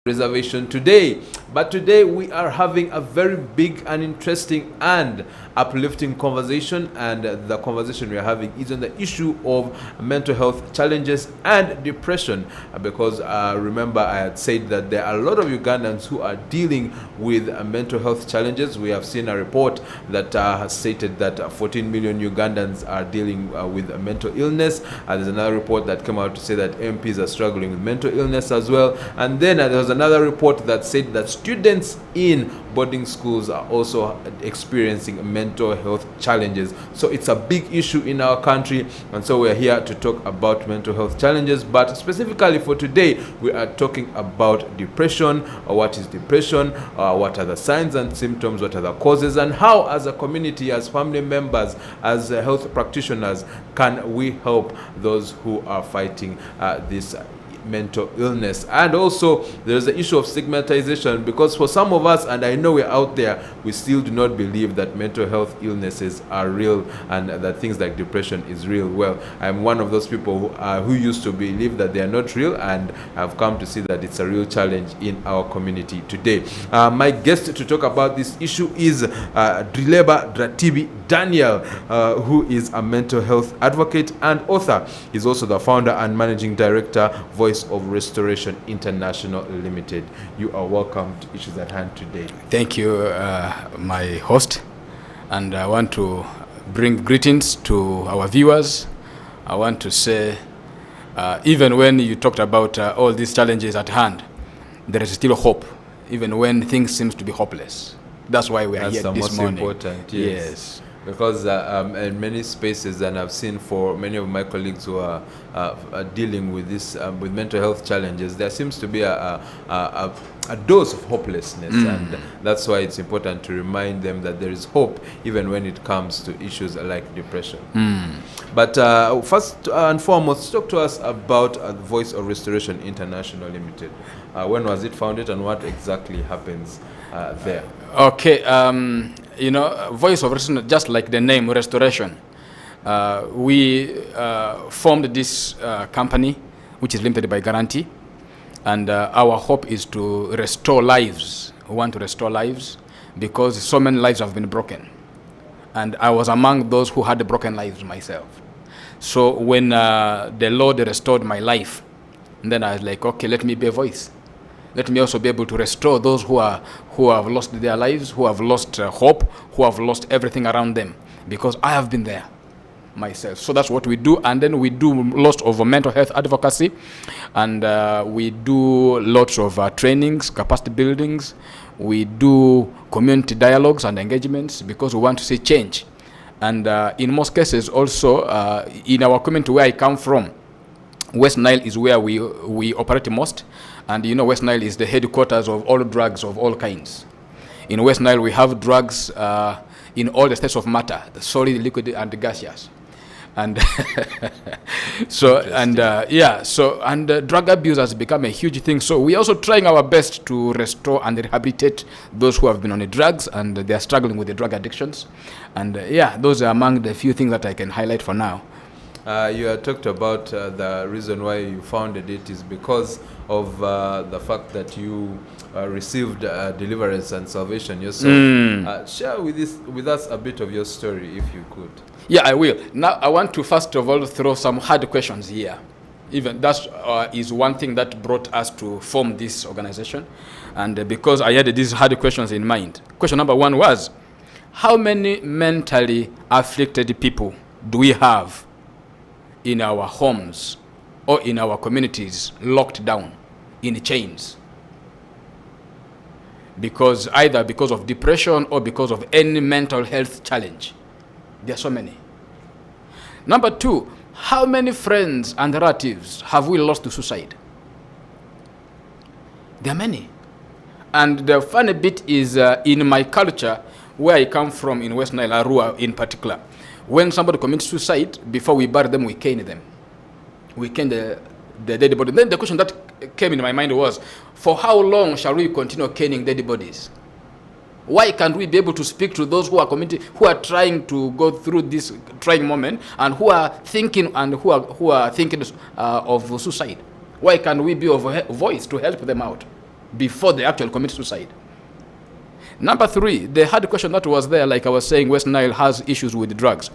reservation today. But today we are having a very big and interesting and uplifting conversation, and the conversation we are having is on the issue of mental health challenges and depression, because remember I had said that there are a lot of Ugandans who are dealing with mental health challenges. We have seen a report that has stated that 14 million Ugandans are dealing with mental illness. There's another report that came out to say that MPs are struggling with mental illness as well, and then there was another report that said that students in boarding schools are also experiencing mental health challenges. So it's a big issue in our country, and so we're here to talk about mental health challenges. But specifically for today, we are talking about depression. What is depression? What are the signs and symptoms? What are the causes? And how, as a community, as family members, as health practitioners, can we help those who are fighting this mental illness? And also there's the issue of stigmatization, because for some of us, and I know we're out there, we still do not believe that mental health illnesses are real and that things like depression is real. Well, I'm one of those people who used to believe that they are not real, and I've come to see that it's a real challenge in our community today. My guest to talk about this issue is Drileba Dratiba Daniel, who is a mental health advocate and author. He's also the founder and managing director, Voice of Restoration International Limited. You are welcome to Issues at Hand today. Thank you, my host, and I want to bring greetings to our viewers. I want to say, even when you talked about all these challenges at hand, there is still hope, even when things seem to be hopeless. That's why we are here this morning. That's the most important, yes. Because in many spaces, and I've seen for many of my colleagues who are dealing with this, with mental health challenges, there seems to be a dose of hopelessness, and that's why it's important to remind them that there is hope even when it comes to issues like depression. But first and foremost, talk to us about Voice of Restoration International Limited. When was it founded, and what exactly happens there? Okay, Voice of Restoration, just like the name, restoration. We formed this company, which is limited by guarantee, and our hope is to restore lives. We want to restore lives because so many lives have been broken, and I was among those who had broken lives myself. So when the Lord restored my life, then I was like, okay, let me be a voice. Let me also be able to restore those who have lost their lives, who have lost hope, who have lost everything around them, because I have been there myself. So that's what we do. And then we do lots of mental health advocacy, and we do lots of trainings, capacity buildings. We do community dialogues and engagements because we want to see change. And in most cases also, in our community where I come from, West Nile is where we operate most. And West Nile is the headquarters of all drugs of all kinds. In West Nile, we have drugs in all the states of matter, the solid, liquid, and gaseous. And drug abuse has become a huge thing. So we're also trying our best to restore and rehabilitate those who have been on the drugs and they are struggling with the drug addictions. And those are among the few things that I can highlight for now. You had talked about the reason why you founded it is because of the fact that you received deliverance and salvation yourself. Share with us a bit of your story, if you could. Yeah, I will. Now, I want to first of all throw some hard questions here. Even that is one thing that brought us to form this organization. And because I had these hard questions in mind. Question number one was, how many mentally afflicted people do we have in our homes or in our communities, locked down in chains? Either because of depression or because of any mental health challenge. There are so many. Number two, how many friends and relatives have we lost to suicide? There are many. And the funny bit is in my culture, where I come from in West Nile, Arua in particular, when somebody commits suicide, before we bury them, we cane them. We cane the dead body. Then the question that came in my mind was, for how long shall we continue caning dead bodies? Why can't we be able to speak to those who are committed, who are trying to go through this trying moment, and who are thinking of suicide? Why can't we be of a voice to help them out? before they actually commit suicide. Number 3, the hard question that was there, like I was saying, West Nile has issues with drugs.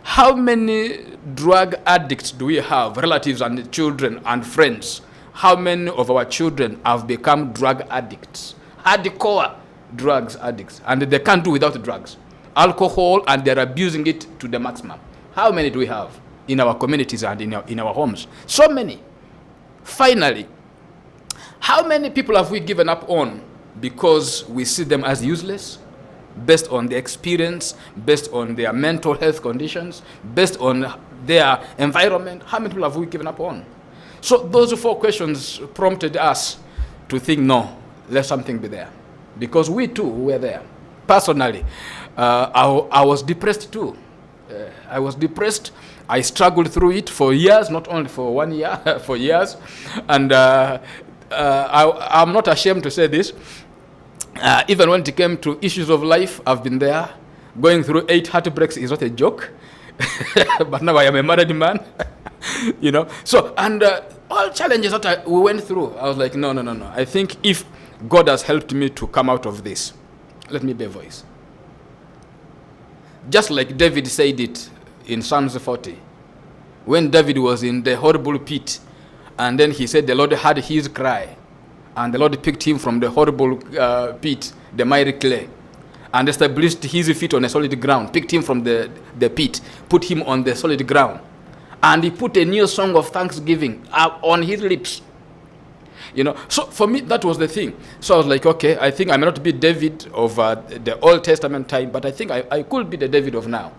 How many drug addicts do we have, relatives and children and friends? How many of our children have become drug addicts, hardcore drugs addicts, and they can't do without drugs, alcohol, and they're abusing it to the maximum? How many do we have in our communities and in our homes? So many. Finally, how many people have we given up on because we see them as useless, based on their experience, based on their mental health conditions, based on their environment? How many people have we given up on? So those 4 questions prompted us to think, no, let something be there. Because we too were there. Personally, I was depressed too. I was depressed. I struggled through it for years, not only for 1 year, for years. And I'm not ashamed to say this. Even when it came to issues of life, I've been there. Going through 8 heartbreaks is not a joke. But now I am a married man. You know. So, and all challenges that we went through, I was like, no. I think if God has helped me to come out of this, let me be a voice. Just like David said it in Psalms 40. When David was in the horrible pit, and then he said the Lord heard his cry, and the Lord picked him from the horrible pit, the miry clay, and established his feet on a solid ground, picked him from the pit, put him on the solid ground, and he put a new song of thanksgiving on his lips. You know, so for me, that was the thing. So I was like, okay, I think I may not be David of the Old Testament time, but I think I could be the David of now,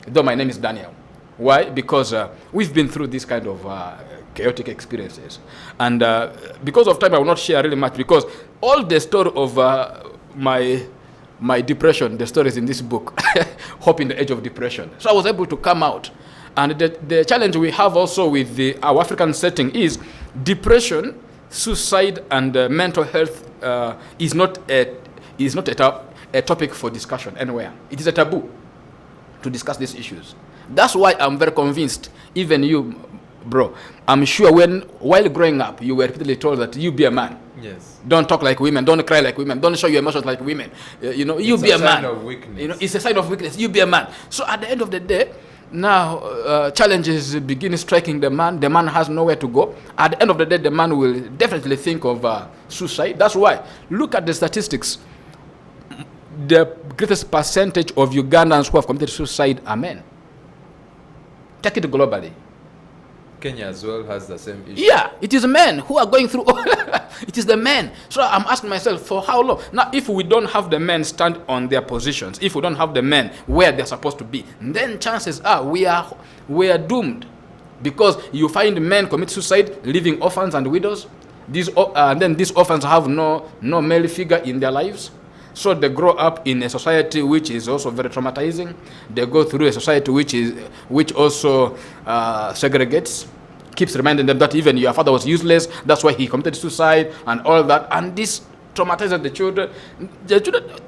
though my name is Daniel. Why? Because we've been through this kind of chaotic experiences. And because of time, I will not share really much, because all the story of my depression, the stories in this book, Hope in the Age of Depression. So I was able to come out. And the challenge we have also with our African setting is depression, suicide, and mental health is not a topic for discussion anywhere. It is a taboo to discuss these issues. That's why I'm very convinced, even you, bro, I'm sure while growing up, you were repeatedly told that you be a man. Yes. Don't talk like women, don't cry like women, don't show your emotions like women. You know, you be a man. It's a sign of weakness. You know, it's a sign of weakness. You be a man. So at the end of the day, now challenges begin striking the man. The man has nowhere to go. At the end of the day, the man will definitely think of suicide. That's why, look at the statistics. The greatest percentage of Ugandans who have committed suicide are men. Take it globally. Kenya as well has the same issue. Yeah, it is men who are going through it is the men. So I'm asking myself, for how long? Now, if we don't have the men stand on their positions, if we don't have the men where they're supposed to be, then chances are we are doomed. Because you find men commit suicide, leaving orphans and widows. And then these orphans have no male figure in their lives. So they grow up in a society which is also very traumatizing. They go through a society which also segregates, keeps reminding them that even your father was useless, that's why he committed suicide and all that. And this traumatizes the children.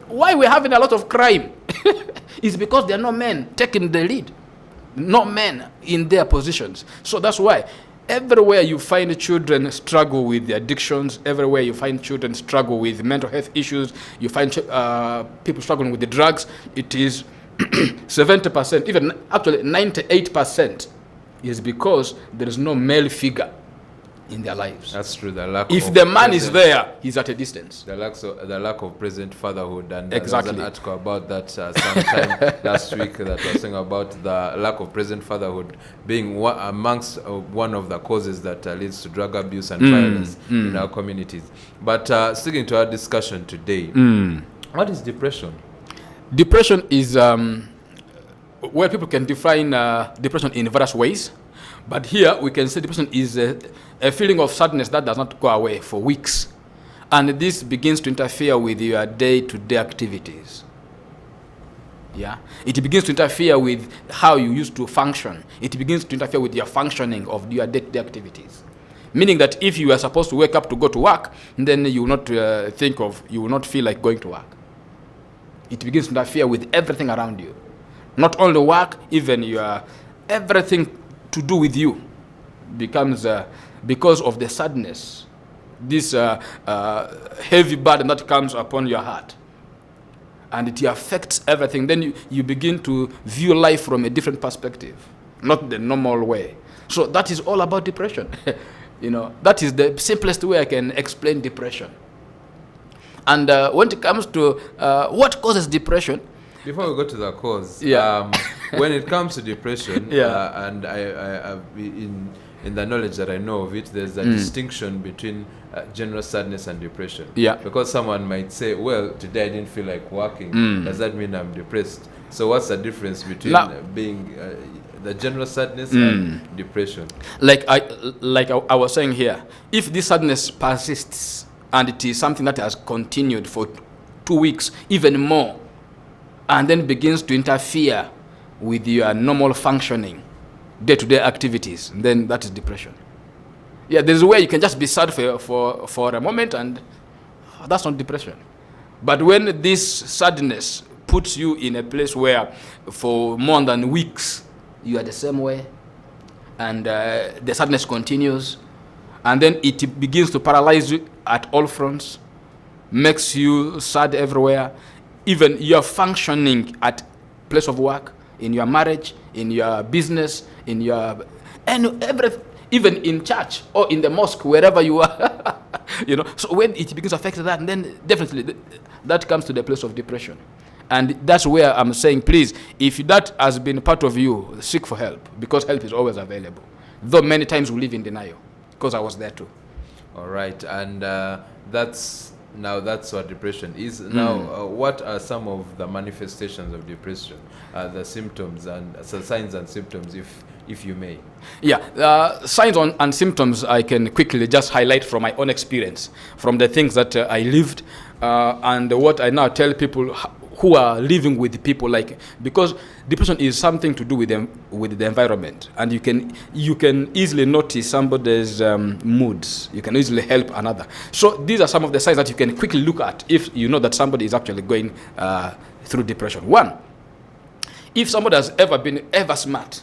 Why we're having a lot of crime is because there are no men taking the lead, no men in their positions. So that's why everywhere you find children struggle with the addictions, everywhere you find children struggle with mental health issues, you find people struggling with the drugs, it is 70%, even actually 98% is because there is no male figure in their lives. That's true. If the man is there, he's at a distance. The lack of present fatherhood, and exactly. There was an article about that sometime last week that was saying about the lack of present fatherhood being amongst one of the causes that leads to drug abuse and violence in our communities. But sticking to our discussion today, what is depression? Depression is where people can define depression in various ways. But here we can say depression is a feeling of sadness that does not go away for weeks. And this begins to interfere with your day-to-day activities. Yeah, it begins to interfere with how you used to function. It begins to interfere with your functioning of your day-to-day activities. Meaning that if you are supposed to wake up to go to work, then you will not you will not feel like going to work. It begins to interfere with everything around you. Not only work, even your everything to do with you becomes because of the sadness this heavy burden that comes upon your heart. And it affects everything. Then you begin to view life from a different perspective, not the normal way. So that is all about depression. That is the simplest way I can explain depression. And when it comes to what causes depression, before we go to the cause, yeah. When it comes to depression, yeah. And I in the knowledge that I know of it, there's a distinction between general sadness and depression. Yeah. Because someone might say, well, today I didn't feel like working. Does that mean I'm depressed? So what's the difference between being the general sadness and depression? Like I was saying here, if this sadness persists and it is something that has continued for 2 weeks, even more, and then begins to interfere with your normal functioning, day-to-day activities, then that is depression. Yeah, there's a way you can just be sad for a moment, and that's not depression. But when this sadness puts you in a place where for more than weeks you are the same way, and the sadness continues, and then it begins to paralyze you at all fronts, makes you sad everywhere, even your functioning at place of work, in your marriage, in your business, in your even in church or in the mosque, wherever you are. So when it begins to affect that, then definitely that comes to the place of depression. And that's where I'm saying, please, if that has been part of you, seek for help, because help is always available. Though many times we live in denial, because I was there too. All right, and that's what depression is. Now, what are some of the manifestations of depression, the symptoms and signs and symptoms, if you may? Yeah, signs and symptoms I can quickly just highlight from my own experience, from the things that I lived, and what I now tell people who are living with people, because depression is something to do with the environment, and you can easily notice somebody's moods. You can easily help another. So these are some of the signs that you can quickly look at if you know that somebody is actually going through depression. One, if somebody has ever been smart,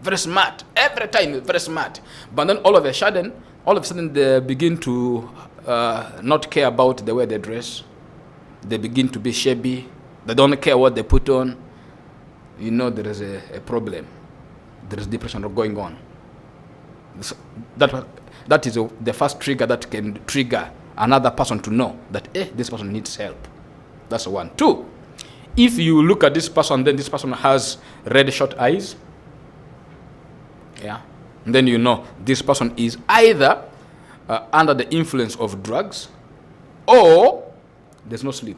very smart, every time very smart, but then all of a sudden they begin to not care about the way they dress. They begin to be shabby. They don't care what they put on. There is a problem. There is depression going on. That is the first trigger that can trigger another person to know that this person needs help. That's one. Two, if you look at this person, then this person has red short eyes. Yeah. And then this person is either under the influence of drugs, or there's no sleep.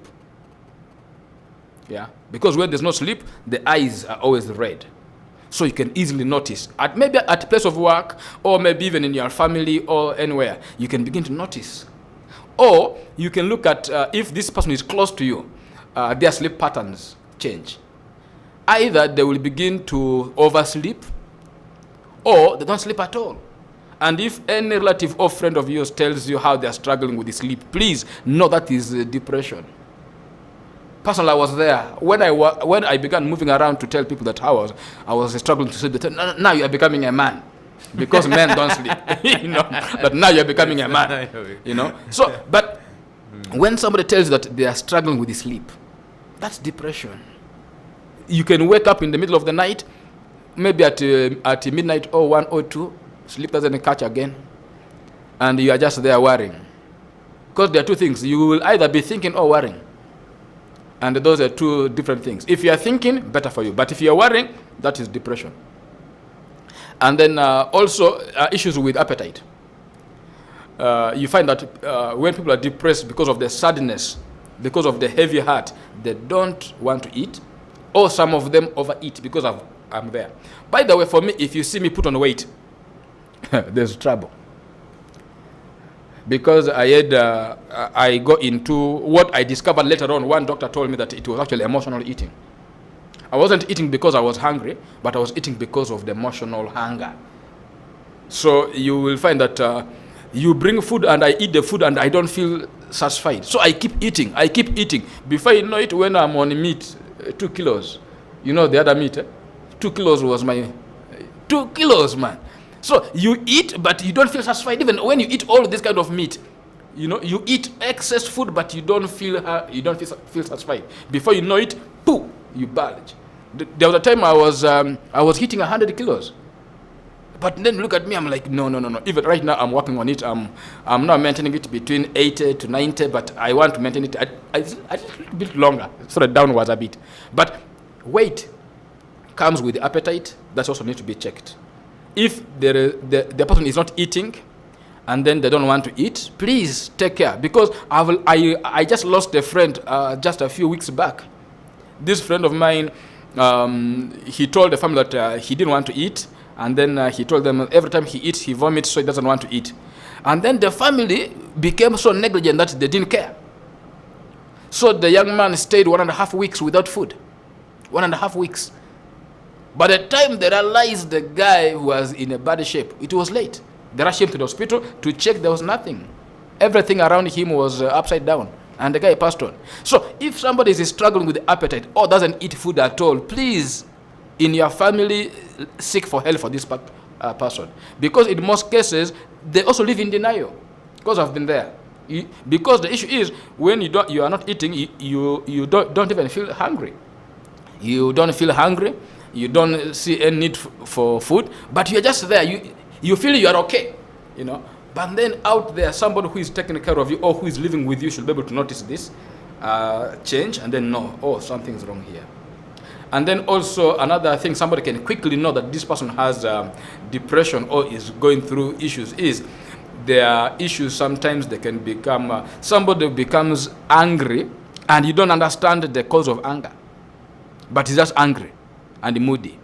Yeah, because when there's no sleep, the eyes are always red. So you can easily notice, maybe at a place of work, or maybe even in your family or anywhere, you can begin to notice. Or you can look at if this person is close to you, their sleep patterns change. Either they will begin to oversleep, or they don't sleep at all. And if any relative or friend of yours tells you how they are struggling with sleep, please know that is depression. Personally, I was there. When I began moving around to tell people that I was struggling to sleep, they said, now you are becoming a man. Because men don't sleep. But now you are becoming a man. So, but when somebody tells you that they are struggling with sleep, that's depression. You can wake up in the middle of the night, maybe at midnight or 1 or 2, sleep doesn't catch again, and you are just there worrying. Because there are two things. You will either be thinking or worrying. And those are two different things. If you are thinking, better for you. But if you are worrying, that is depression. And then also issues with appetite. You find that when people are depressed because of the sadness, because of the heavy heart, they don't want to eat, or some of them overeat because I'm there. By the way, for me, if you see me put on weight, there's trouble. Because I go into what I discovered later on. One doctor told me that it was actually emotional eating. I wasn't eating because I was hungry, but I was eating because of the emotional hunger. So you will find that you bring food and I eat the food and I don't feel satisfied. So I keep eating. Before you know it, when I'm on meat, 2 kilos. The other meat, 2 kilos was my 2 kilos, man. So you eat, but you don't feel satisfied. Even when you eat all this kind of meat, you eat excess food, but you don't feel satisfied. Before you know it, poof, you bulge. There was a time I was hitting 100 kilos. But then look at me, I'm like, no. Even right now, I'm working on it. I'm now maintaining it between 80 to 90, but I want to maintain it a little bit longer, sort of downwards a bit. But weight comes with appetite. That also needs to be checked. If the person is not eating, and then they don't want to eat, please take care. Because I just lost a friend just a few weeks back. This friend of mine, he told the family that he didn't want to eat. And then he told them every time he eats, he vomits, so he doesn't want to eat. And then the family became so negligent that they didn't care. So the young man stayed 1.5 weeks without food. 1.5 weeks. By the time they realized the guy was in a bad shape, it was late. They rushed him to the hospital to check. There was nothing. Everything around him was upside down. And the guy passed on. So if somebody is struggling with appetite or doesn't eat food at all, please, in your family, seek for help for this person. Because in most cases, they also live in denial. Because I've been there. Because the issue is, when you are not eating, you don't even feel hungry. You don't feel hungry. You don't see any need for food. But you're just there. You feel you are okay. But then out there, somebody who is taking care of you or who is living with you should be able to notice this change and then know, oh, something's wrong here. And then also another thing somebody can quickly know that this person has depression or is going through issues is their issues. Sometimes they can become, somebody becomes angry and you don't understand the cause of anger. But he's just angry and moody.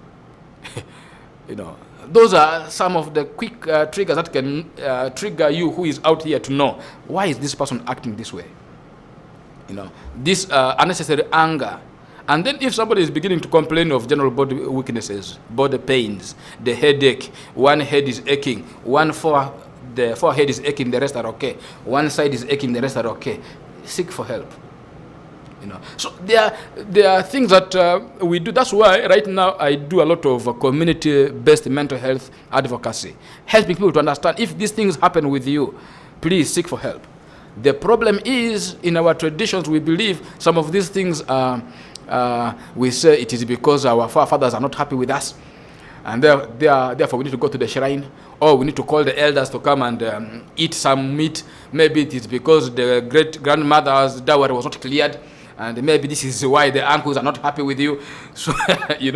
Those are some of the quick triggers that can trigger you who is out here to know, why is this person acting this way? This unnecessary anger. And then if somebody is beginning to complain of general body weaknesses, body pains, the headache, one head is aching, the forehead is aching, the rest are okay. One side is aching, the rest are okay. Seek for help. So there are things that we do. That's why right now I do a lot of community-based mental health advocacy, helping people to understand if these things happen with you, please seek for help. The problem is, in our traditions, we believe some of these things we say it is because our forefathers are not happy with us, and therefore we need to go to the shrine, or we need to call the elders to come and eat some meat. Maybe it is because the great-grandmother's dowry was not cleared, and maybe this is why the uncles are not happy with you. So,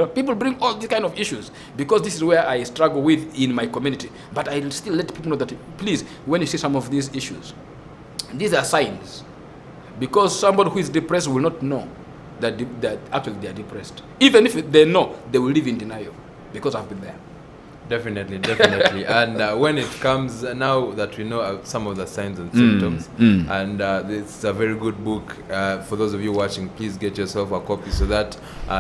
people bring all these kind of issues because this is where I struggle with in my community. But I still let people know that, please, when you see some of these issues, these are signs. Because somebody who is depressed will not know that actually they are depressed. Even if they know, they will live in denial because I've been there. Definitely. And when it comes, now that we know some of the signs and symptoms, and it's a very good book. For those of you watching, please get yourself a copy so that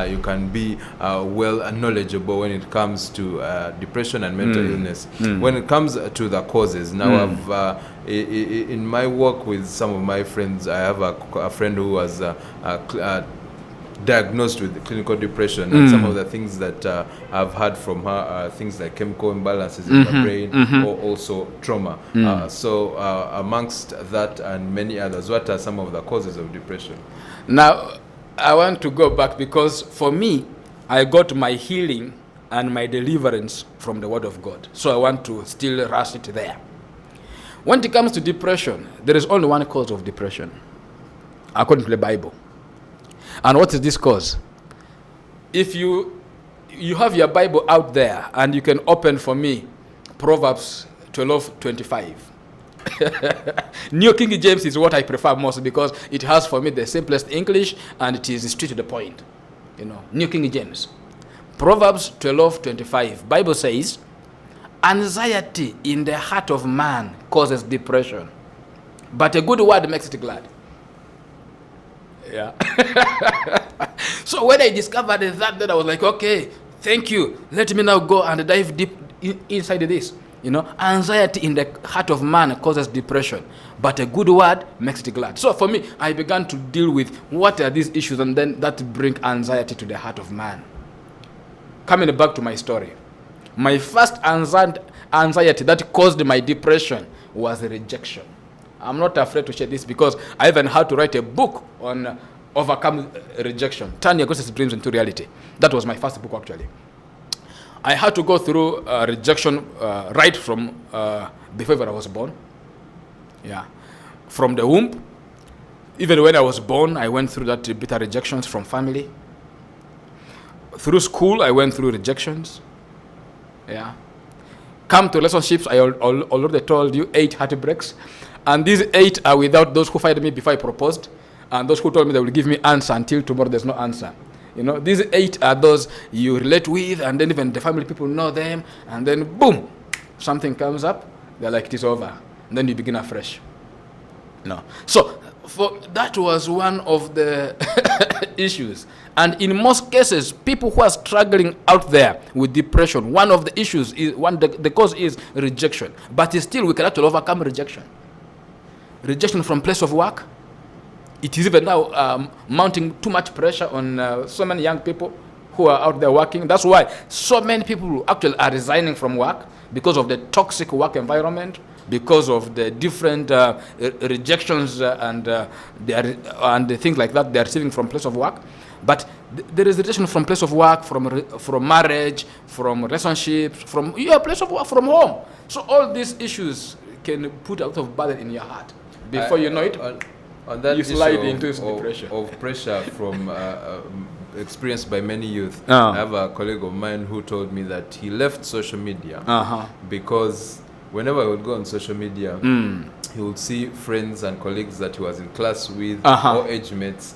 you can be well knowledgeable when it comes to depression and mental illness. When it comes to the causes, now in my work with some of my friends, I have a friend who was diagnosed with clinical depression, and some of the things that I've heard from her are things like chemical imbalances in the brain, or also trauma. So amongst that and many others, what are some of the causes of depression? Now, I want to go back because for me, I got my healing and my deliverance from the Word of God. So I want to still rush it there. When it comes to depression, there is only one cause of depression, according to the Bible. And what is this cause? If you have your Bible out there and you can open for me Proverbs 12:25. New King James is what I prefer most because it has for me the simplest English and it is straight to the point. New King James. Proverbs 12:25. Bible says, anxiety in the heart of man causes depression, but a good word makes it glad. Yeah. So when I discovered that, then I was like, okay, thank you. Let me now go and dive deep inside this. Anxiety in the heart of man causes depression, but a good word makes it glad. So for me, I began to deal with what are these issues, and then that bring anxiety to the heart of man. Coming back to my story, my first anxiety that caused my depression was rejection. I'm not afraid to share this because I even had to write a book on overcome rejection. Turn your greatest dreams into reality. That was my first book, actually. I had to go through rejection right from before I was born. Yeah. From the womb. Even when I was born, I went through that bitter rejections from family. Through school, I went through rejections. Yeah. Come to relationships, I already told you 8 heartbreaks. And these 8 are without those who fired me before I proposed. And those who told me they will give me answer until tomorrow there's no answer. You know, these 8 are those you relate with, and then even the family people know them, and then boom, something comes up, they're like, it is over. And then you begin afresh. No. So that was one of the issues. And in most cases, people who are struggling out there with depression, one of the issues is the cause is rejection. But still, we can actually overcome rejection. Rejection from place of work. It is even now mounting too much pressure on so many young people who are out there working. That's why so many people actually are resigning from work because of the toxic work environment, because of the different rejections and the things like that they're receiving from place of work. But there is rejection from place of work, from marriage, from relationships, from your place of work, from home. So all these issues can put a lot of burden in your heart. Before you know it, on that you slide into depression. Of pressure from experienced by many youth. I have a colleague of mine who told me that he left social media because whenever I would go on social media, he would see friends and colleagues that he was in class with, or age mates,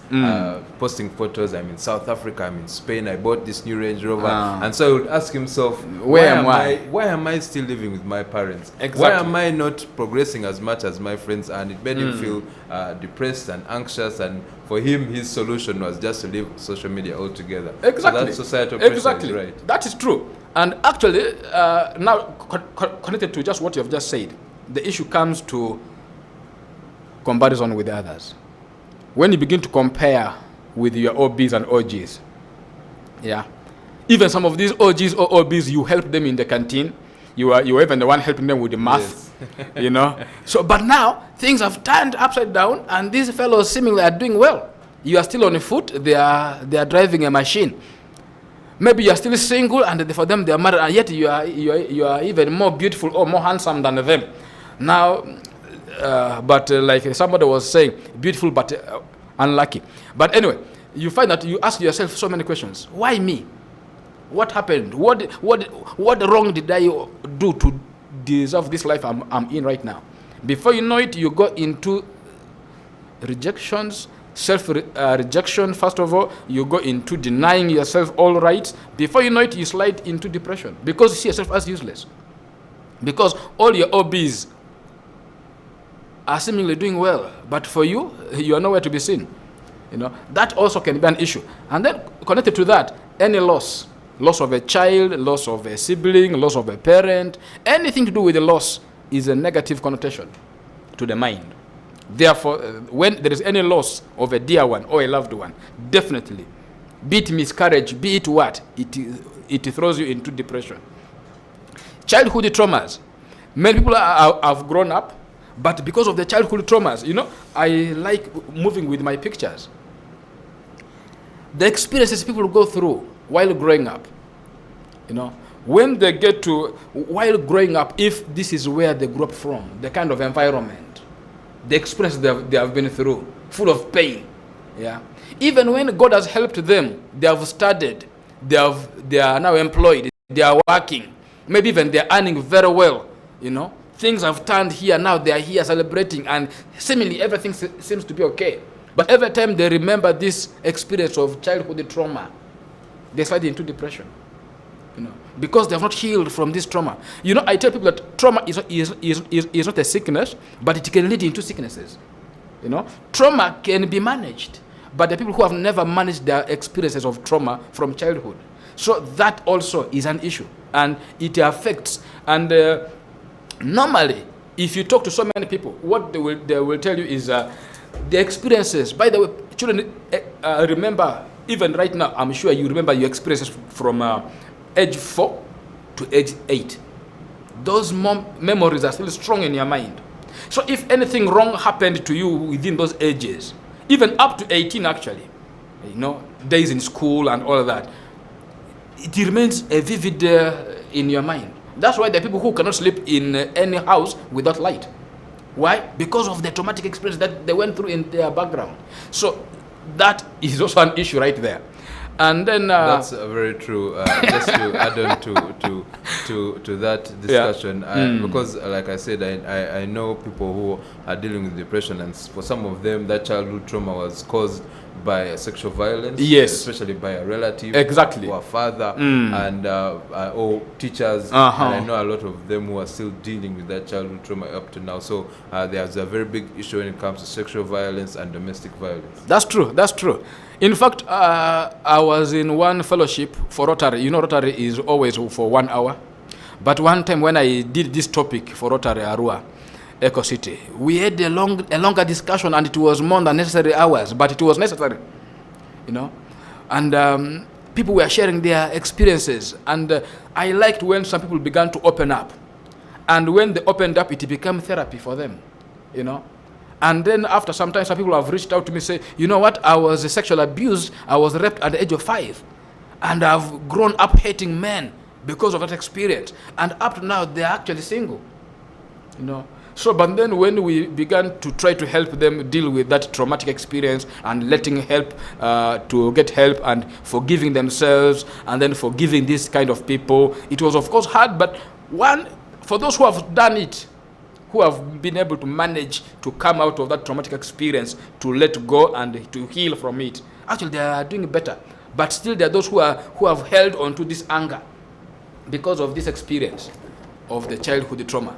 posting photos. I'm in South Africa, I'm in Spain, I bought this new Range Rover. And so he would ask himself, why am I still living with my parents? Exactly. Why am I not progressing as much as my friends? And it made him feel depressed and anxious. And for him, his solution was just to leave social media altogether. Exactly. So that's societal pressure. Exactly. Is right. That is true. And actually, now connected to just what you have just said, the issue comes to comparison with others. When you begin to compare with your OBs and OGs, yeah, even some of these OGs or OBs, you help them in the canteen. You are even the one helping them with the math, yes. You know. So, but now things have turned upside down, and these fellows seemingly are doing well. You are still on foot. They are driving a machine. Maybe you are still single, and for them they are married, and yet you are even more beautiful or more handsome than them. Now, but like somebody was saying, beautiful but unlucky. But anyway, you find that you ask yourself so many questions. Why me? What happened? What wrong did I do to deserve this life I'm in right now? Before you know it, you go into rejections, self-rejection. First of all, you go into denying yourself all rights. Before you know it, you slide into depression because you see yourself as useless. Because all your OBs are seemingly doing well, but for you, you are nowhere to be seen. You know, that also can be an issue. And then connected to that, any loss of a child, loss of a sibling, loss of a parent, anything to do with the loss is a negative connotation to the mind. Therefore, when there is any loss of a dear one or a loved one, definitely, be it miscarriage, be it what, it throws you into depression. Childhood traumas. Many people have grown up, but because of the childhood traumas, you know, I like moving with my pictures. The experiences people go through while growing up, you know, when they get to, while growing up, if this is where they grew up from, the kind of environment, the experience they have been through, full of pain, yeah. Even when God has helped them, they have studied, they are now employed, they are working, maybe even they are earning very well, you know. Things have turned here, now they are here celebrating, and seemingly everything seems to be okay. But every time they remember this experience of childhood trauma, they slide into depression, you know, because they have not healed from this trauma. You know, I tell people that trauma is not a sickness, but it can lead into sicknesses. You know, trauma can be managed, but the people who have never managed their experiences of trauma from childhood. So that also is an issue, and it affects. And normally, if you talk to so many people, what they will tell you is the experiences. By the way, children remember, even right now, I'm sure you remember your experiences from age 4 to age 8. those memories are still strong in your mind. So if anything wrong happened to you within those ages, even up to 18 actually, days in school and all of that, it remains a vivid in your mind. That's why there are people who cannot sleep in any house without light. Why? Because of the traumatic experience that they went through in their background. So that is also an issue right there. And then that's very true. Just to add on to that discussion, because like I said, I know people who are dealing with depression, and for some of them, that childhood trauma was caused by sexual violence, yes, especially by a relative, exactly, or a father, and or teachers. And I know a lot of them who are still dealing with that childhood trauma up to now. So there's a very big issue when it comes to sexual violence and domestic violence. That's true. That's true. In fact, I was in one fellowship for Rotary. Rotary is always for 1 hour. But one time when I did this topic for Rotary Arua, Eco City, we had a longer discussion, and it was more than necessary hours, but it was necessary, And people were sharing their experiences, and I liked when some people began to open up. And when they opened up, it became therapy for them, And then after some time, some people have reached out to me, say, you know what, I was sexually abused, I was raped at the age of 5, and I've grown up hating men because of that experience. And up to now, they're actually single, So, but then when we began to try to help them deal with that traumatic experience and letting help to get help and forgiving themselves and then forgiving this kind of people, it was of course hard, but for those who have done it, who have been able to manage to come out of that traumatic experience, to let go and to heal from it, actually they are doing better. But still there are those who have held on to this anger because of this experience of the childhood trauma,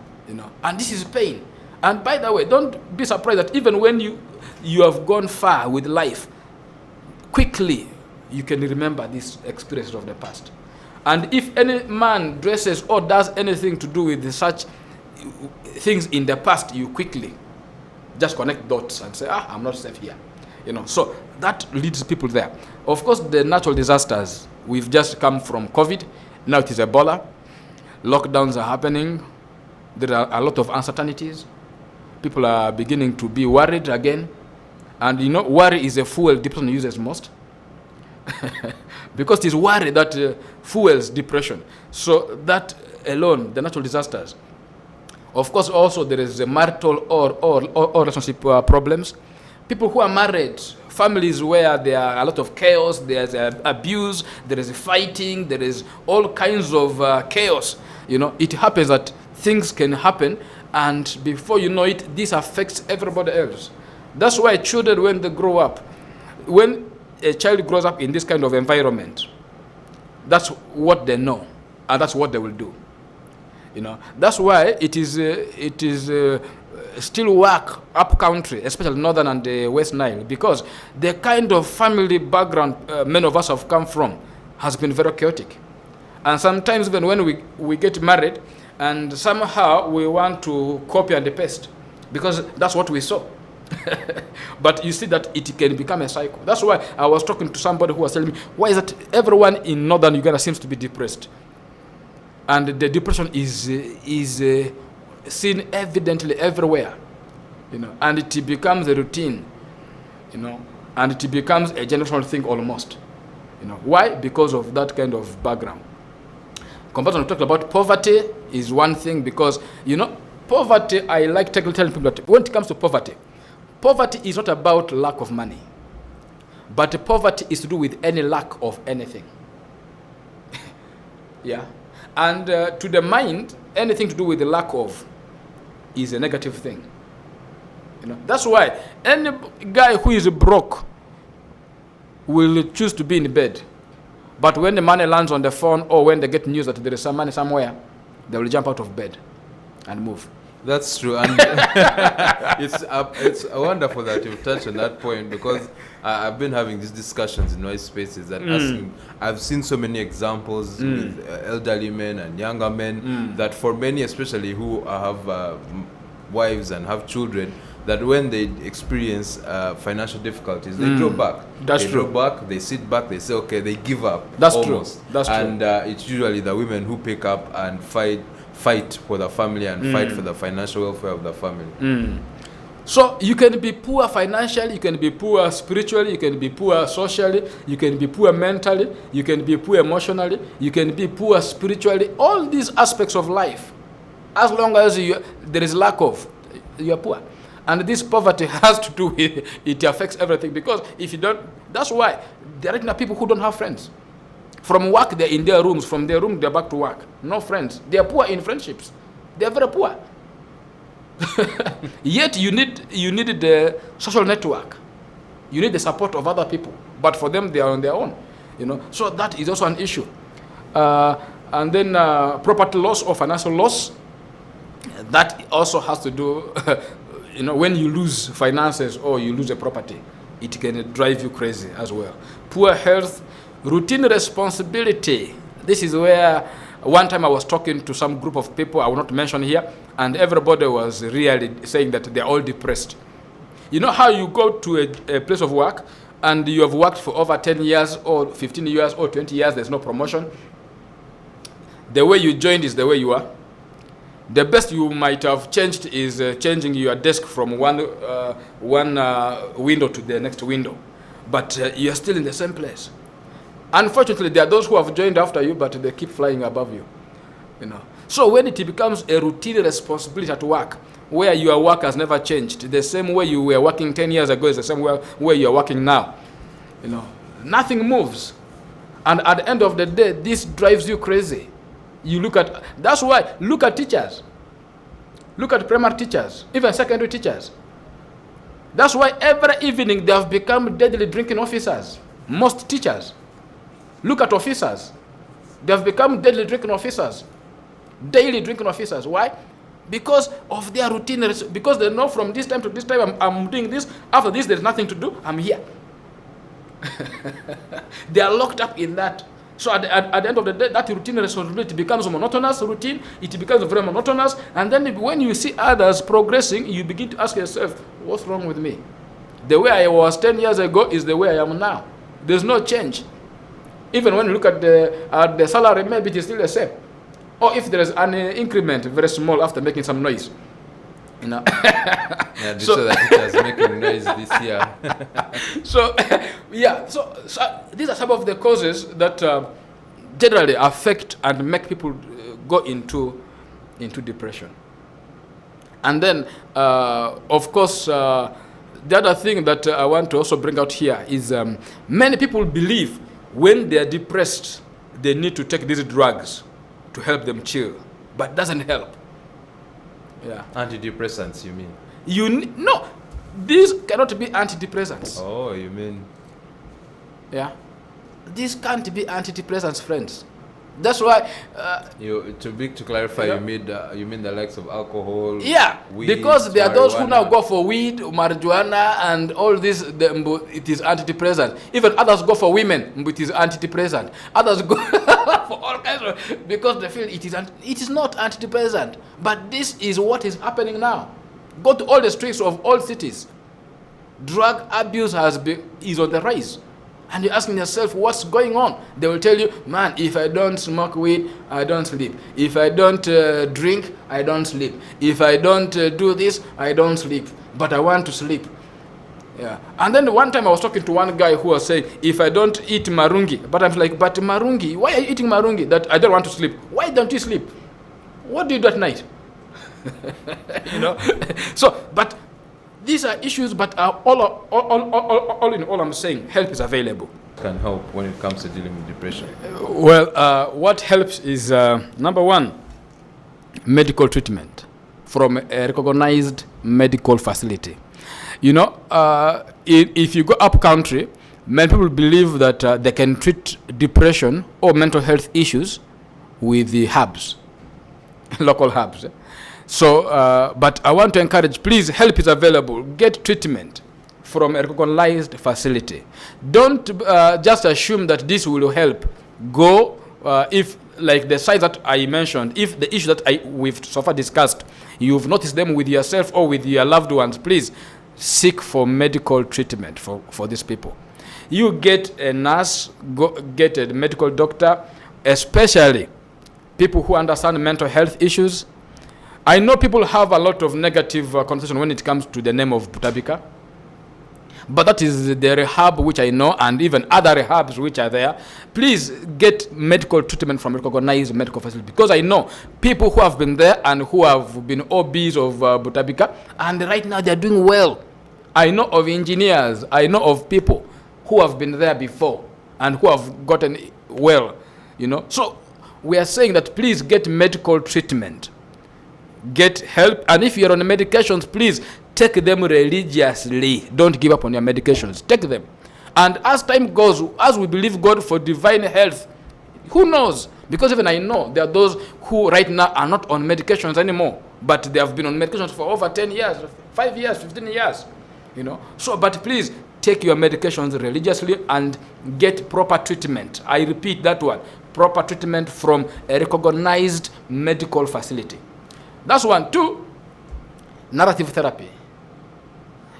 And this is pain. And by the way, don't be surprised that even when you have gone far with life, quickly you can remember these experiences of the past. And if any man dresses or does anything to do with such things in the past, you quickly just connect dots and say, I'm not safe here. So that leads people there. Of course, the natural disasters, we've just come from COVID. Now it is Ebola. Lockdowns are happening. There are a lot of uncertainties. People are beginning to be worried again. And worry is a fuel depression uses most. Because it is worry that fuels depression. So that alone, the natural disasters. Of course, also there is a marital or relationship problems. People who are married, families where there are a lot of chaos, there's abuse, there is fighting, there is all kinds of chaos. It happens that things can happen, and before you know it, this affects everybody else. That's why children, when they grow up, when a child grows up in this kind of environment, that's what they know, and that's what they will do. That's why it is still work up country, especially northern and the West Nile, because the kind of family background many of us have come from has been very chaotic. And sometimes even when we get married, and somehow we want to copy and paste, because that's what we saw. But you see that it can become a cycle. That's why I was talking to somebody who was telling me, why is it everyone in northern Uganda seems to be depressed? And the depression is seen evidently everywhere, and it becomes a routine, and it becomes a generational thing almost. Why? Because of that kind of background. Compared to talking about poverty is one thing, because, poverty, I like telling people that when it comes to poverty is not about lack of money, but poverty is to do with any lack of anything. Yeah. And to the mind, anything to do with the lack of is a negative thing. That's why any guy who is broke will choose to be in bed. But when the money lands on the phone, or when they get news that there is some money somewhere, they will jump out of bed and move. That's true, and it's wonderful that you've touched on that point, because I've been having these discussions in my spaces and asking. I've seen so many examples with elderly men and younger men that, for many, especially who have wives and have children, that when they experience financial difficulties, they draw back. That's true. They draw back, they sit back, they say, okay, they give up. That's almost. true. That's true. And it's usually the women who pick up and fight fight for the family and fight for the financial welfare of the family. So you can be poor financially, you can be poor spiritually, you can be poor socially, you can be poor mentally, you can be poor emotionally, you can be poor spiritually, all these aspects of life. As long as there is lack of, you are poor. And this poverty has to do with, it affects everything, because if you don't, that's why there are people who don't have friends. From work, they're in their rooms, from their room, they're back to work. No friends. They are poor in friendships. They are very poor. Yet you need the social network. You need the support of other people. But for them, they are on their own. So that is also an issue. And then property loss or financial loss. That also has to do, when you lose finances or you lose a property, it can drive you crazy as well. Poor health, routine responsibility. This is where one time I was talking to some group of people, I will not mention here, and everybody was really saying that they're all depressed. You know how you go to a place of work and you have worked for over 10 years or 15 years or 20 years, there's no promotion. The way you joined is the way you are. The best you might have changed is changing your desk from one window to the next window. But you're still in the same place. Unfortunately, there are those who have joined after you, but they keep flying above you. So when it becomes a routine responsibility at work, where your work has never changed, the same way you were working 10 years ago is the same way you are working now. Nothing moves. And at the end of the day, this drives you crazy. That's why, look at teachers. Look at primary teachers, even secondary teachers. That's why every evening they have become deadly drinking officers. Most teachers. Look at officers. They have become deadly drinking officers. Daily drinking officers. Why? Because of their routine. Because they know from this time to this time, I'm doing this. After this, there's nothing to do. I'm here. They are locked up in that. So at the end of the day, that routine responsibility becomes a monotonous routine. It becomes very monotonous. And then when you see others progressing, you begin to ask yourself, what's wrong with me? The way I was 10 years ago is the way I am now. There's no change. Even when you look at the salary, maybe it is still the same. Or if there is an increment, very small, after making some noise. Yeah, so that it was making noise this year. So these are some of the causes that generally affect and make people go into depression. And then, of course, the other thing that I want to also bring out here is many people believe when they are depressed, they need to take these drugs to help them chill, but it doesn't help. Yeah. Antidepressants, you mean? No, these cannot be antidepressants. Oh, you mean? Yeah. These can't be antidepressants, friends. That's why. To clarify, you mean the likes of alcohol? Yeah, weed, because there are those who now marijuana. go for weed, marijuana, and all this. It is antidepressant. Even others go for women, it is antidepressant. Others go for all kinds of, because they feel it is not antidepressant. But this is what is happening now. Go to all the streets of all cities. Drug abuse is on the rise. And you're asking yourself, what's going on? They will tell you, man, if I don't smoke weed, I don't sleep. If I don't drink, I don't sleep. If I don't do this, I don't sleep. But I want to sleep. Yeah. And then one time I was talking to one guy who was saying, if I don't eat marungi, but I'm like, but marungi, why are you eating marungi? That I don't want to sleep. Why don't you sleep? What do you do at night? So, but these are issues, but all in all, I'm saying help is available. Can help when it comes to dealing with depression. Well, what helps is number one, medical treatment from a recognized medical facility. If you go up country, many people believe that they can treat depression or mental health issues with the herbs, local herbs. So, but I want to encourage, please, help is available. Get treatment from a recognized facility. Don't just assume that this will help. Go, if, like the sites that I mentioned, if the issue that we've so far discussed, you've noticed them with yourself or with your loved ones, please seek for medical treatment for these people. You get a nurse, get a medical doctor, especially people who understand mental health issues. I know people have a lot of negative connotation when it comes to the name of Butabika. But that is the rehab which I know, and even other rehabs which are there. Please get medical treatment from a recognized medical facility, because I know people who have been there and who have been OBs of Butabika, and right now they are doing well. I know of engineers, I know of people who have been there before and who have gotten well, you know. So we are saying that please get medical treatment, get help, and if you're on medications, please take them religiously. Don't give up on your medications. Take them. And as time goes, as we believe God for divine health, who knows? Because even I know there are those who right now are not on medications anymore, but they have been on medications for over 10 years, 5 years, 15 years, you know. So, but please take your medications religiously and get proper treatment. I repeat that one. Proper treatment from a recognized medical facility. That's one. Two, narrative therapy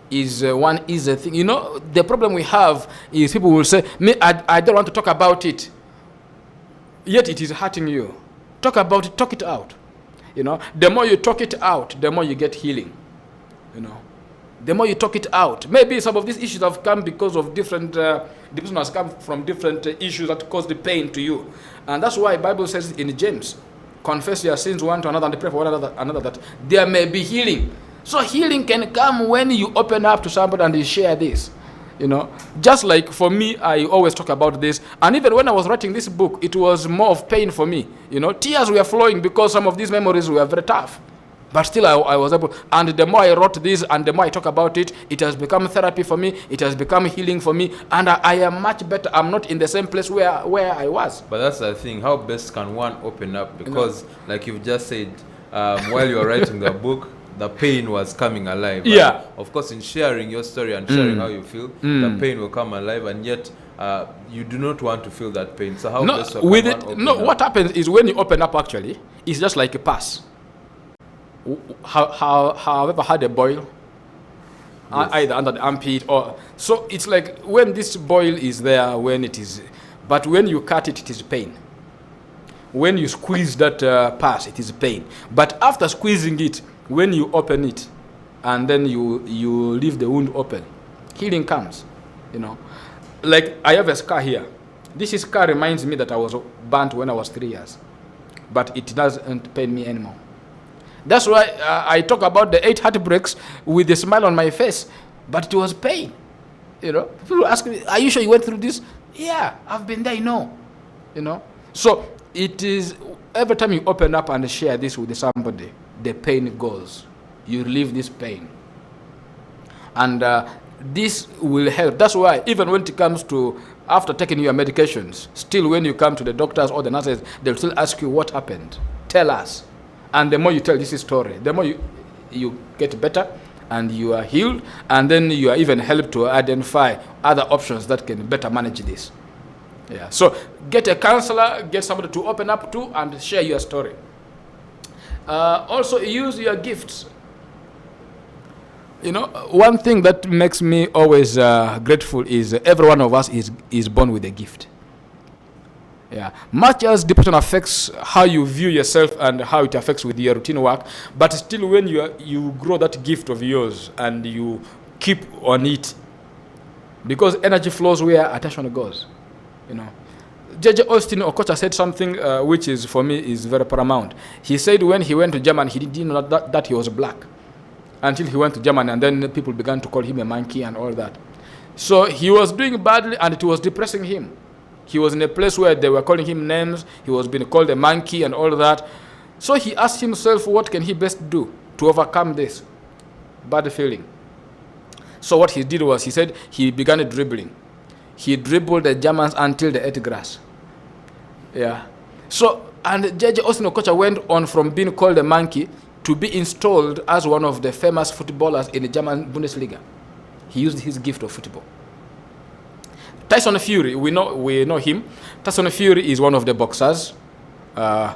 is one easy thing. You know, the problem we have is people will say, me, I don't want to talk about it. Yet it is hurting you. Talk about it, talk it out. You know, the more you talk it out, the more you get healing. You know, the more you talk it out. Maybe some of these issues have come because of different, the person has come from different issues that cause the pain to you. And that's why the Bible says in James, confess your sins one to another and pray for one another that there may be healing. So healing can come when you open up to somebody and you share this. You know, just like for me, I always talk about this. And even when I was writing this book, it was more of pain for me. You know, tears were flowing because some of these memories were very tough. But still, I was able. And the more I wrote this and the more I talk about it, it has become therapy for me. It has become healing for me. And I am much better. I'm not in the same place where I was. But that's the thing. How best can one open up? Because, like you've just said, while you were writing the book, the pain was coming alive. Yeah. And of course, in sharing your story and sharing how you feel, the pain will come alive, and yet you do not want to feel that pain. So how best can one open up? What happens is when you open up, actually, it's just like a pass. However had a boil, yes, either under the armpit or so, it's like when this boil is there, when it is, but when you cut it, it is pain. When you squeeze that pass, it is pain. But after squeezing it, when you open it and then you leave the wound open, healing comes. You know, like I have a scar here. This scar reminds me that I was burnt when I was 3 years, but it doesn't pain me anymore. That's why I talk about the 8 heartbreaks with a smile on my face, but it was pain. You know, people ask me, "Are you sure you went through this?" Yeah, I've been there. You know. So it is every time you open up and share this with somebody, the pain goes. You relieve this pain, and this will help. That's why even when it comes to after taking your medications, still when you come to the doctors or the nurses, they'll still ask you what happened. Tell us. And the more you tell this story, the more you get better and you are healed, and then you are even helped to identify other options that can better manage this. Yeah. So get a counselor, get somebody to open up to and share your story. Also use your gifts. You know, one thing that makes me always grateful is every one of us is born with a gift. Yeah, much as depression affects how you view yourself and how it affects with your routine work, but still when you grow that gift of yours and you keep on it, because energy flows where attention goes. You know, J.J. Austin Okocha said something which is for me is very paramount. He said when he went to Germany, he didn't know that he was black until he went to Germany, and then people began to call him a monkey and all that. So he was doing badly, and it was depressing him. He was in a place where they were calling him names. He was being called a monkey and all that. So he asked himself, what can he best do to overcome this bad feeling? So what he did was, he said he began dribbling. He dribbled the Germans until they ate grass. Yeah. So, and J.J. Austin Okocha went on from being called a monkey to be installed as one of the famous footballers in the German Bundesliga. He used his gift of football. Tyson Fury, we know him. Tyson Fury is one of the boxers,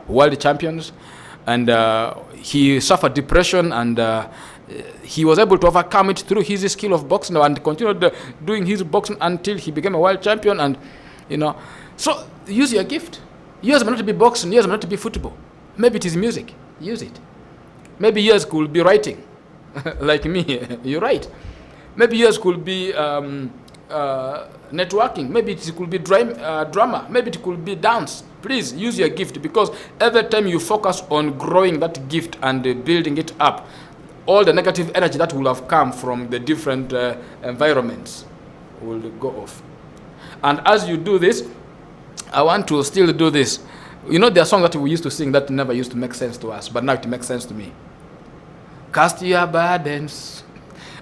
world champions, and he suffered depression, and he was able to overcome it through his skill of boxing and continued doing his boxing until he became a world champion. And you know, so use your gift. Yours may not be boxing, yours may not be football. Maybe it is music. Use it. Maybe yours could be writing. Like me, you write. Maybe yours could be networking. Maybe it could be drama. Maybe it could be dance. Please use your gift, because every time you focus on growing that gift and building it up, all the negative energy that will have come from the different environments will go off. And as you do this, I want to still do this. You know, there are songs that we used to sing that never used to make sense to us, but now it makes sense to me. Cast your burdens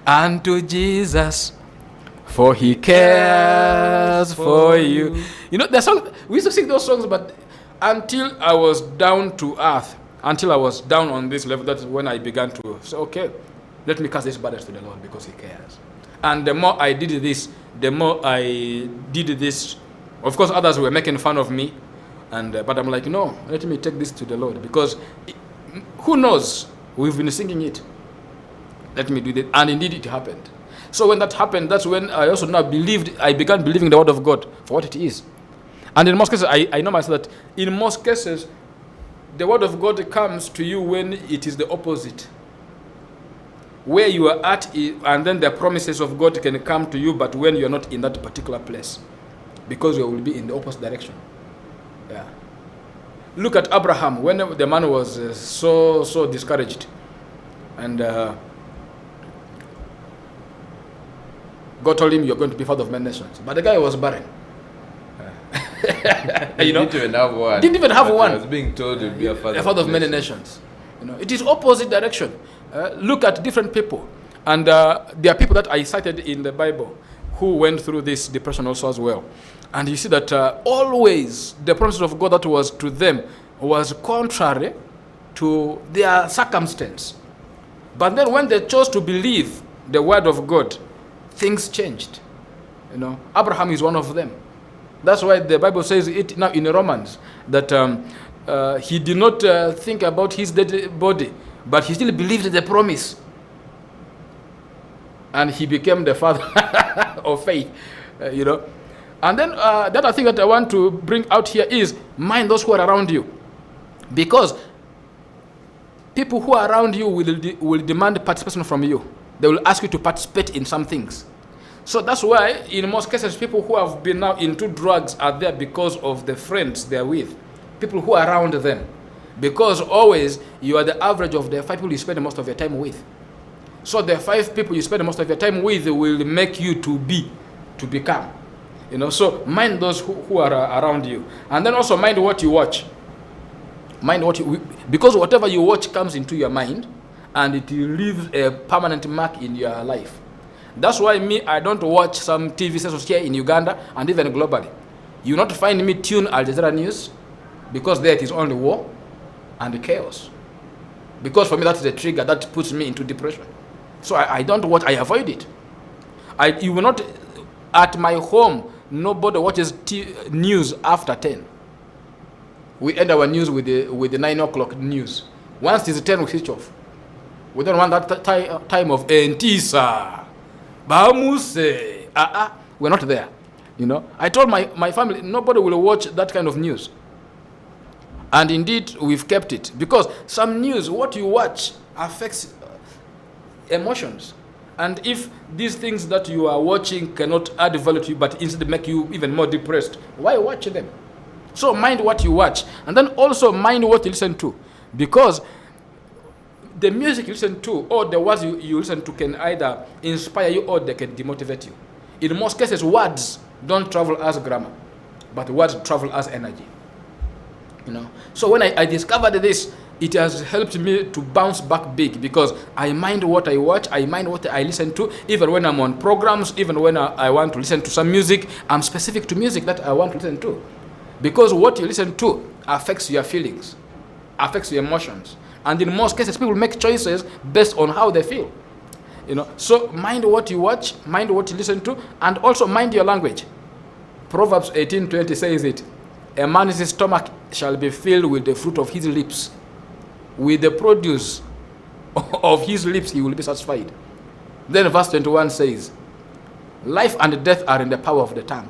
unto Jesus, for he cares for you. You know, the song, we used to sing those songs, but until I was down to earth, until I was down on this level, that's when I began to say, okay, let me cast these burdens to the Lord, because he cares. And the more I did this, of course others were making fun of me, but I'm like, no, let me take this to the Lord, because who knows, we've been singing it. Let me do that. And indeed it happened. So when that happened, that's when I also now I began believing the word of God for what it is. And in most cases, I know myself that in most cases, the word of God comes to you when it is the opposite. Where you are at, and then the promises of God can come to you, but when you are not in that particular place, because you will be in the opposite direction. Yeah. Look at Abraham, when the man was so discouraged, and God told him, you're going to be father of many nations. But the guy was barren. You know, didn't even have one. Didn't even have one. I was being told to be a father of many nations. You know, it is opposite direction. Look at different people, and there are people that I cited in the Bible who went through this depression also as well. And you see that always the promises of God that was to them was contrary to their circumstance. But then when they chose to believe the word of God, things changed. You know, Abraham is one of them. That's why the Bible says it now in Romans, that he did not think about his dead body, but he still believed the promise. And he became the father of faith, you know. And then the other thing that I want to bring out here is mind those who are around you. Because people who are around you will demand participation from you. They will ask you to participate in some things. So that's why, in most cases, people who have been now into drugs are there because of the friends they're with. People who are around them. Because always, you are the average of the 5 people you spend most of your time with. So the 5 people you spend most of your time with will make you to become. You know, so mind those who are around you. And then also mind what you watch. Because whatever you watch comes into your mind, and it will leave a permanent mark in your life. That's why I don't watch some TV stations here in Uganda and even globally. You will not find me tune Al Jazeera News, because there it is only war and chaos. Because for me that is a trigger that puts me into depression. So I don't watch, I avoid it. You will not, at my home, nobody watches news after 10. We end our news with the 9 o'clock news. Once it is 10, we switch off. We don't want that time of Entisa, Bamuse. We're not there. You know, I told my family, nobody will watch that kind of news. And indeed, we've kept it. Because some news, what you watch, affects emotions. And if these things that you are watching cannot add value to you, but instead make you even more depressed, why watch them? So mind what you watch. And then also mind what you listen to. Because the music you listen to or the words you listen to can either inspire you or they can demotivate you. In most cases, words don't travel as grammar, but words travel as energy. You know. So when I discovered this, it has helped me to bounce back big, because I mind what I watch, I mind what I listen to, even when I'm on programs, even when I want to listen to some music, I'm specific to music that I want to listen to. Because what you listen to affects your feelings, affects your emotions. And in most cases, people make choices based on how they feel. You know, so mind what you watch, mind what you listen to, and also mind your language. Proverbs 18:20 says it, a man's stomach shall be filled with the fruit of his lips. With the produce of his lips, he will be satisfied. Then verse 21 says, life and death are in the power of the tongue,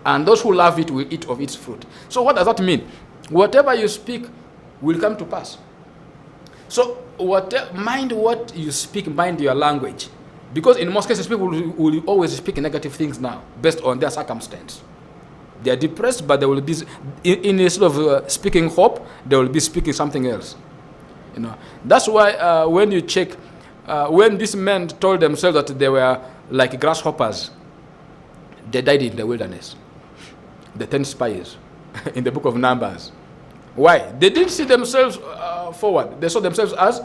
and those who love it will eat of its fruit. So what does that mean? Whatever you speak will come to pass. So mind what you speak, mind your language. Because in most cases, people will always speak negative things now, based on their circumstance. They are depressed, but they will be, instead of speaking hope, they will be speaking something else. That's why when you check, when these men told themselves that they were like grasshoppers, they died in the wilderness. The 10 spies in the book of Numbers. Why? They didn't see themselves forward. They saw themselves as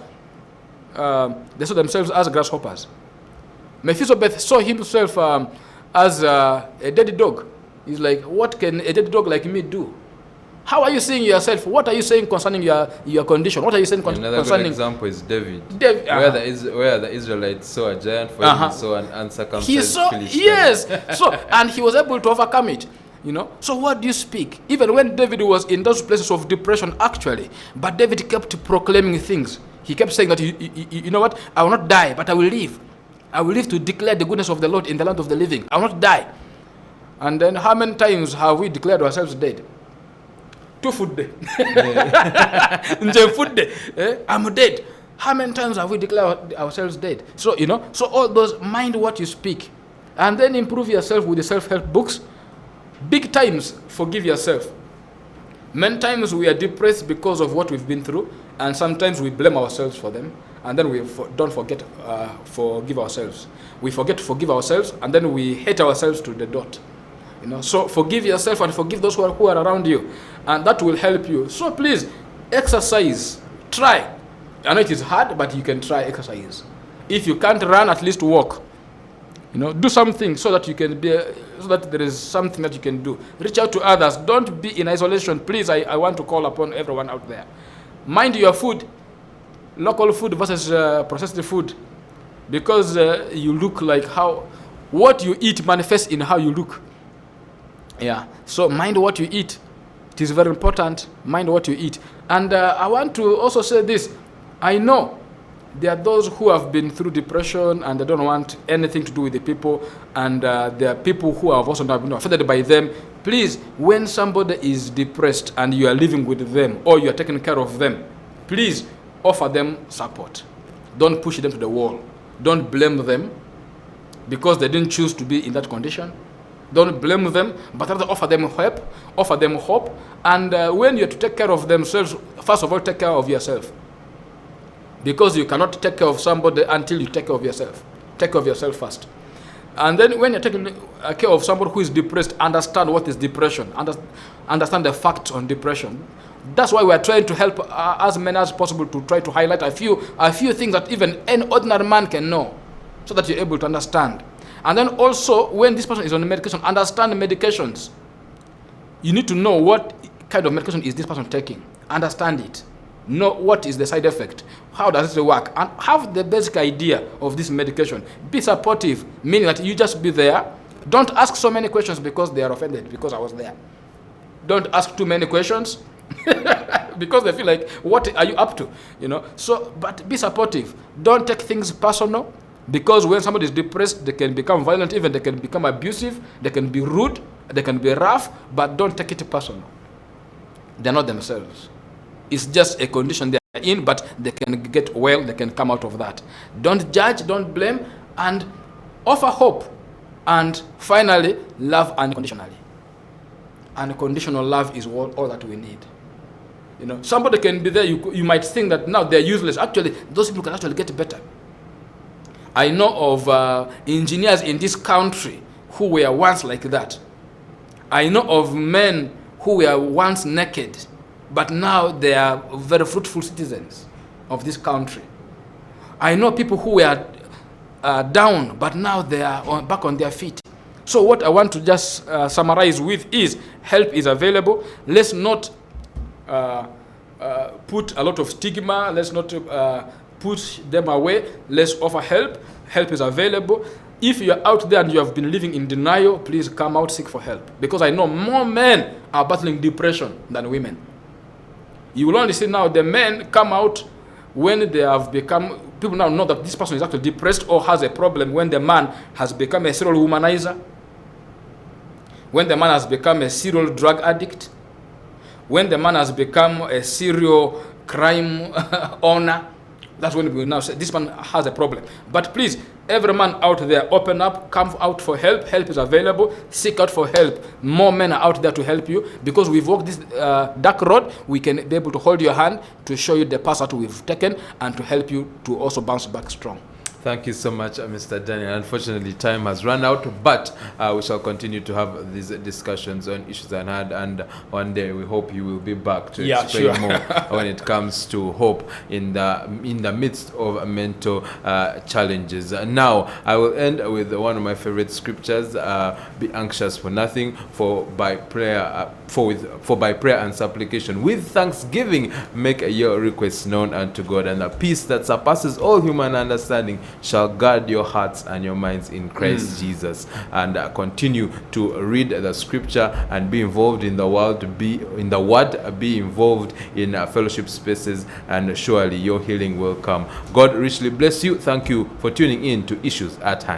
grasshoppers. Mephibosheth saw himself as a dead dog. He's like, what can a dead dog like me do? How are you seeing yourself? What are you saying concerning your condition? What are you saying concerning... Another good example is David. Where the Israelites saw a giant, for him, he saw an uncircumcised Philistine. Yes. And he was able to overcome it. So what do you speak? Even when David was in those places of depression, actually, but David kept proclaiming things. He kept saying that, you know what? I will not die, but I will live. I will live to declare the goodness of the Lord in the land of the living. I will not die. And then how many times have we declared ourselves dead? 2 food day. Food day. I'm dead. How many times have we declared ourselves dead? So, so all those, mind what you speak. And then improve yourself with the self-help books. Big times, forgive yourself. Many times we are depressed because of what we've been through, and sometimes we blame ourselves for them, and then we don't forget forgive ourselves. We forget to forgive ourselves, and then we hate ourselves to the dot. So forgive yourself and forgive those who are around you, and that will help you. So please, exercise. Try. I know it is hard, but you can try exercise. If you can't run, at least walk. Do something so that you can be, so that there is something that you can do. Reach out to others. Don't be in isolation. Please, I want to call upon everyone out there. Mind your food, local food versus processed food, because you look like what you eat manifests in how you look. Yeah. So mind what you eat. It is very important. Mind what you eat. And I want to also say this. I know there are those who have been through depression and they don't want anything to do with the people, and there are people who have also not been affected by them. Please, when somebody is depressed and you are living with them or you are taking care of them, please offer them support. Don't push them to the wall. Don't blame them because they didn't choose to be in that condition. Don't blame them, but rather offer them hope. And when you have to take care of themselves, first of all, take care of yourself. Because you cannot take care of somebody until you take care of yourself. Take care of yourself first. And then when you're taking care of somebody who is depressed, understand what is depression. Understand the facts on depression. That's why we are trying to help as many as possible to try to highlight a few things that even an ordinary man can know, so that you're able to understand. And then also, when this person is on medication, understand the medications. You need to know what kind of medication is this person taking. Understand it. Know what is the side effect. How does it work? And have the basic idea of this medication. Be supportive, meaning that you just be there. Don't ask so many questions because they are offended because I was there. Don't ask too many questions because they feel like, what are you up to? So, but be supportive. Don't take things personal, because when somebody is depressed, they can become violent, even they can become abusive, they can be rude, they can be rough, but don't take it personal. They're not themselves. It's just a condition they're in, but they can get well, they can come out of that. Don't judge, don't blame, and offer hope. And finally, love unconditionally. Unconditional love is all that we need. Somebody can be there, you might think that now they're useless. Actually, those people can actually get better. I know of engineers in this country who were once like that. I know of men who were once naked, but now they are very fruitful citizens of this country. I know people who were down, but now they are back on their feet. So what I want to just summarize with is, help is available. Let's not put a lot of stigma. Let's not push them away. Let's offer help. Help is available. If you're out there and you have been living in denial, please come out, seek for help. Because I know more men are battling depression than women. You will only see now the men come out when they have become, people now know that this person is actually depressed or has a problem, when the man has become a serial womanizer, when the man has become a serial drug addict, When the man has become a serial crime owner, that's when we now say this man has a problem. But please, every man out there, open up, come out for help. Help is available. Seek out for help. More men are out there to help you, because we've walked this dark road. We can be able to hold your hand to show you the path that we've taken and to help you to also bounce back strong. Thank you so much, Mr. Daniel. Unfortunately, time has run out, but we shall continue to have these discussions on issues at hand, and one day we hope you will be back to explain more when it comes to hope in the midst of mental challenges. Now, I will end with one of my favorite scriptures: "Be anxious for nothing, for by prayer and supplication with thanksgiving make your requests known unto God, and the peace that surpasses all human understanding shall guard your hearts and your minds in Christ Jesus." And continue to read the scripture and be involved in the world, be in the word, be involved in fellowship spaces, and surely your healing will come. God richly bless you. Thank you for tuning in to Issues at Hand.